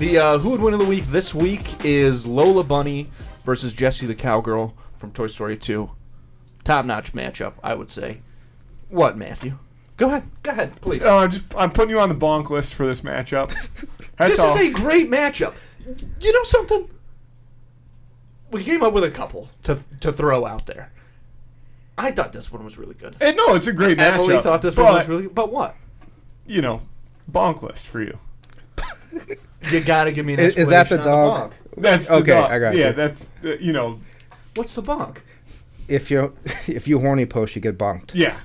The Who Would Win of the Week this week is Lola Bunny versus Jessie the Cowgirl from Toy Story 2. Top-notch matchup, I would say. What, Matthew? Go ahead, please. I'm putting you on the bonk list for this matchup. This is a great matchup. You know something? We came up with a couple to throw out there. I thought this one was really good. No, it's a great matchup. Emily thought this one was really good. But what? You know, bonk list for you. You gotta give me an explanation. Is that the dog? That's the okay. dog. I got you. Yeah, that's What's the bonk? If you horny post, you get bonked. Yeah.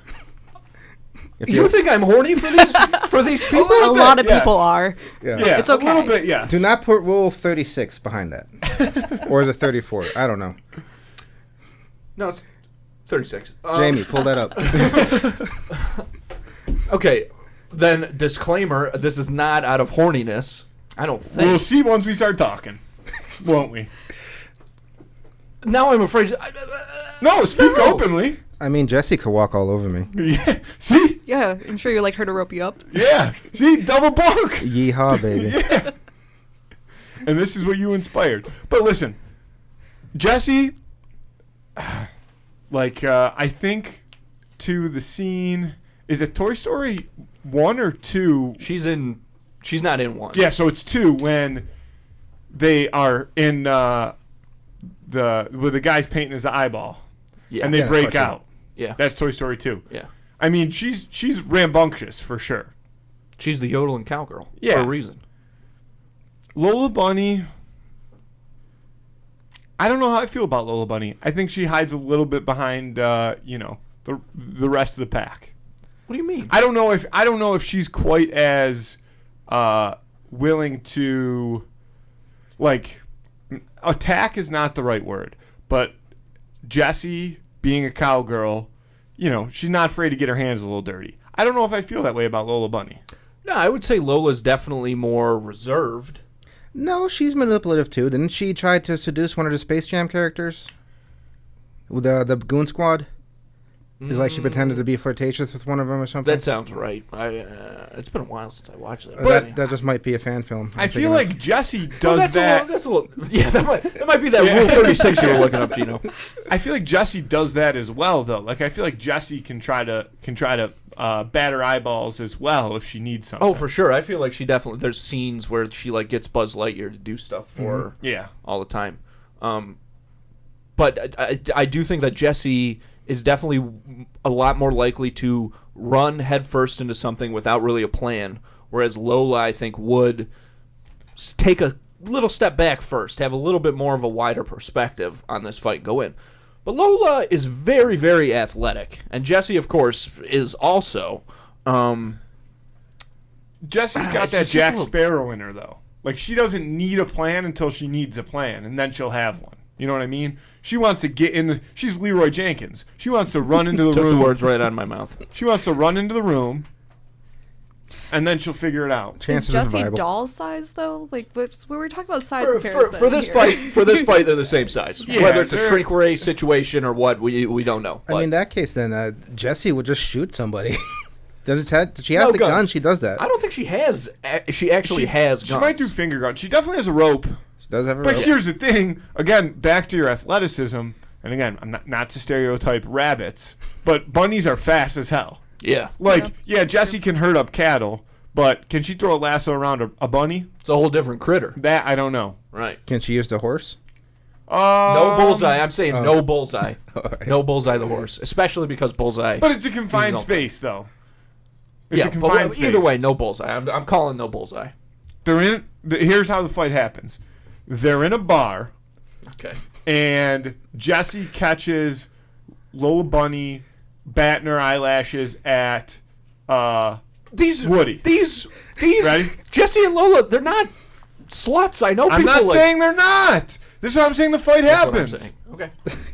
You think I'm horny for these people? A lot of people are. Yeah. It's okay. A little bit, yes. Do not put Rule 36 behind that, or is it 34? I don't know. No, it's 36. Jamie, pull that up. Okay, then disclaimer: this is not out of horniness. I don't think. We'll see once we start talking, won't we? Now I'm afraid. No, speak openly. I mean, Jessie could walk all over me. Yeah. See? Yeah, I'm sure you like her to rope you up. Yeah. See? Double bonk. Yeehaw, baby. Yeah. And this is what you inspired. But listen, Jessie, I think to the scene, is it Toy Story 1 or 2? She's not in 1. Yeah, so it's 2 when they are in where the guy's painting his eyeball. Yeah. And they break cartoon. out. Yeah. That's Toy Story 2. Yeah. I mean, she's rambunctious for sure. She's the yodeling cowgirl. Yeah. For a reason. Lola Bunny, I don't know how I feel about Lola Bunny. I think she hides a little bit behind, the rest of the pack. What do you mean? I don't know if she's quite as willing to, attack is not the right word, but Jessie being a cowgirl, she's not afraid to get her hands a little dirty. I don't know if I feel that way about Lola Bunny. No, I would say Lola's definitely more reserved. No, she's manipulative too. Didn't she try to seduce one of the Space Jam characters? The Goon Squad? It's like she pretended to be flirtatious with one of them or something? That sounds right. It's been a while since I watched that. But that just might be a fan film. I feel like Jessie does that. Yeah, that might be that Rule 36 you were looking up, Gino. I feel like Jessie does that as well, though. I feel like Jessie can try to bat her eyeballs as well if she needs something. Oh, for sure. I feel like she definitely. There's scenes where she gets Buzz Lightyear to do stuff for her. Yeah. All the time. But I do think that Jessie is definitely a lot more likely to run headfirst into something without really a plan, whereas Lola, I think, would take a little step back first, have a little bit more of a wider perspective on this fight and go in. But Lola is very, very athletic, and Jessie, of course, is also. Jesse's got that Jack Sparrow in her, though. She doesn't need a plan until she needs a plan, and then she'll have one. You know what I mean? She wants to get in she's Leroy Jenkins. She wants to run into the room. Took the words right out of my mouth. She wants to run into the room, and then she'll figure it out. Is Jessie doll size though? We were talking about size comparison for this here. For this fight, they're the same size. Yeah, whether it's a shrink ray situation or what, we don't know. I mean, in that case, then Jessie would just shoot somebody. She has the gun. She does that. I don't think she has. She actually has guns. She might do finger guns. She definitely has a rope. She does have a rope. But here's the thing. Again, back to your athleticism. And again, I'm not to stereotype rabbits, but bunnies are fast as hell. Yeah. Jessie can herd up cattle, but can she throw a lasso around a bunny? It's a whole different critter. That I don't know. Right. Can she use the horse? No bullseye. I'm saying no bullseye. Right. No bullseye the horse, especially because bullseye. But it's a confined space, though. It's a confined space. Either way, no bullseye. I'm calling no bullseye. Here's how the fight happens. They're in a bar. Okay. And Jessie catches Lola Bunny batting her eyelashes at Woody. These Ready? Jessie and Lola, they're not sluts. I know I'm people not saying they're not. This is what I'm saying the fight happens. What I'm saying. Okay.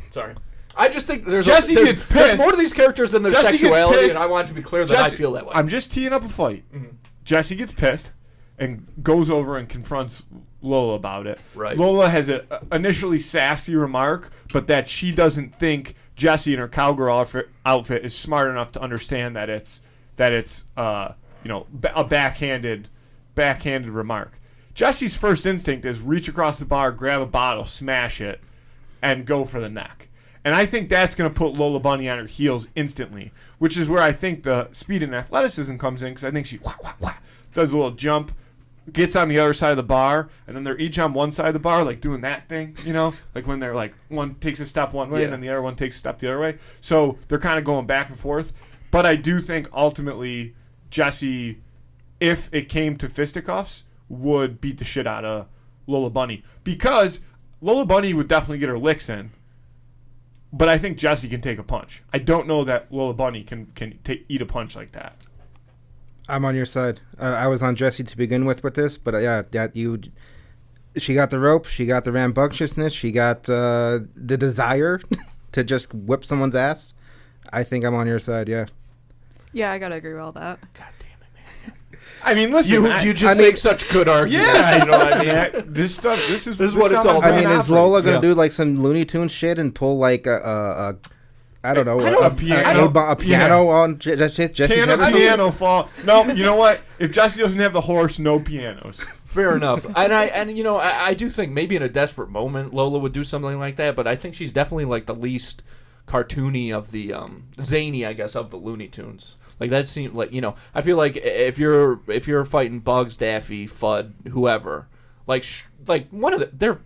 Sorry. I just think Jessie gets pissed. There's more to these characters than their Jessie sexuality, and I want it to be clear that I feel that way. I'm just teeing up a fight. Mm-hmm. Jessie gets pissed and goes over and confronts Lola about it. Right. Lola has an initially sassy remark, but that she doesn't think Jessie in her cowgirl outfit is smart enough to understand that it's a backhanded remark. Jessie's first instinct is reach across the bar, grab a bottle, smash it, and go for the neck. And I think that's going to put Lola Bunny on her heels instantly, which is where I think the speed and athleticism comes in, because I think she does a little jump, gets on the other side of the bar, and then they're each on one side of the bar, like doing that thing, you know? Like when they're like, one takes a step one way and then the other one takes a step the other way. So they're kind of going back and forth. But I do think ultimately Jessie, if it came to fisticuffs, would beat the shit out of Lola Bunny. Because Lola Bunny would definitely get her licks in, but I think Jessie can take a punch. I don't know that Lola Bunny can eat a punch like that. I'm on your side. I was on Jessie to begin with this, but she got the rope, she got the rambunctiousness, she got the desire to just whip someone's ass. I think I'm on your side, yeah. Yeah, I gotta agree with all that. God damn it, man. I mean, listen, you just make such good arguments. Yeah, you know what I mean? This is what it's all about. I mean, is Lola gonna do like some Looney Tunes shit and pull like a I don't know, a piano on Jesse's head? Piano fall. No, you know what? If Jessie doesn't have the horse, no pianos. Fair enough. And I do think maybe in a desperate moment Lola would do something like that, but I think she's definitely like the least cartoony of the zany, I guess, of the Looney Tunes. Like that seems like, I feel like if you're fighting Bugs, Daffy, Fudd, whoever, like one of their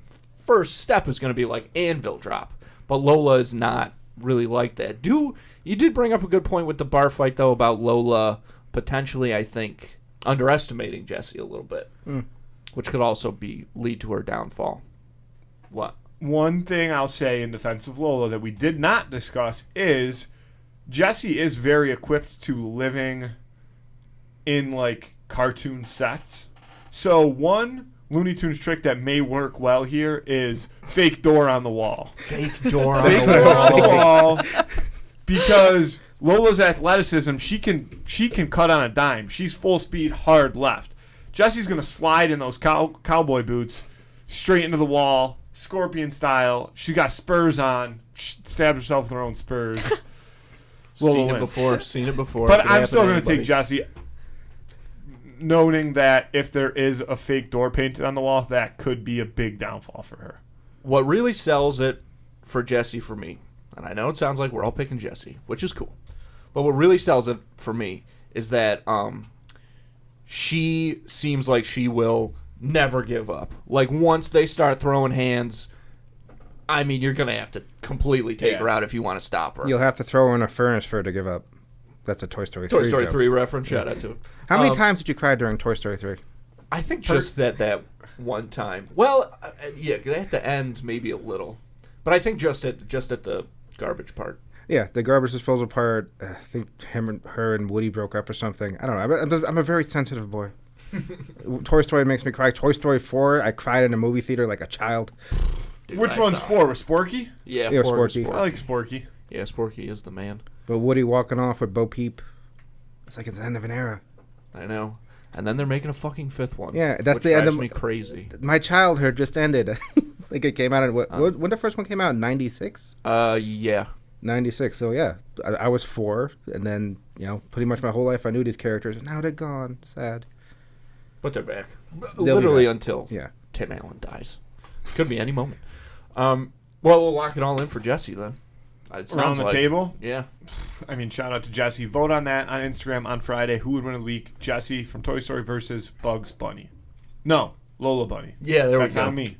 first step is going to be like anvil drop, but Lola is not really like that. You did bring up a good point with the bar fight though about Lola potentially, I think, underestimating Jessie a little bit, which could also lead to her downfall. What? One thing I'll say in defense of Lola that we did not discuss is Jessie is very equipped to living in like cartoon sets. So one Looney Tunes trick that may work well here is fake door on the wall. Fake door on Fake the door on the wall. wall. Because Lola's athleticism, she can cut on a dime. She's full speed, hard left. Jessie's going to slide in those cowboy boots straight into the wall, scorpion style. She got spurs on. She stabs herself with her own spurs. Seen it before. But I'm still going to take Jessie, noting that if there is a fake door painted on the wall, that could be a big downfall for her. What really sells it for Jessie for me, and I know it sounds like we're all picking Jessie, which is cool, but what really sells it for me is that she seems like she will never give up. Like once they start throwing hands, I mean, you're going to have to completely take her out if you want to stop her. You'll have to throw her in a furnace for her to give up. That's a Toy Story 3 Toy Story joke. 3 reference. Shout out to it. How many times did you cry during Toy Story 3? I think just that one time. Well, yeah, at the end maybe a little, but I think just at the garbage part. Yeah, the garbage disposal part. I think her and Woody broke up or something. I don't know. I'm a very sensitive boy. Toy Story makes me cry. Toy Story 4, I cried in a movie theater like a child. Dude, which one's 4? Was Sporky? Yeah, Sporky. I like Sporky. Yeah, Sporky is the man. But Woody walking off with Bo Peep, it's like it's the end of an era. I know. And then they're making a fucking 5th one. Yeah, that's which the end drives of me crazy. My childhood just ended. Like it came out in when the first one came out? 96? Yeah. 96. So yeah, I was 4, and then pretty much my whole life I knew these characters. And now they're gone. Sad. But they're back. They'll Literally be back. until Yeah. Tim Allen dies. Could be any moment. Well, we'll lock it all in for Jessie then. Around the table? Yeah. I mean, shout out to Jessie. Vote on that on Instagram on Friday. Who would win of the week? Jessie from Toy Story versus Bugs Bunny. No, Lola Bunny. Yeah, there we go. That's on me.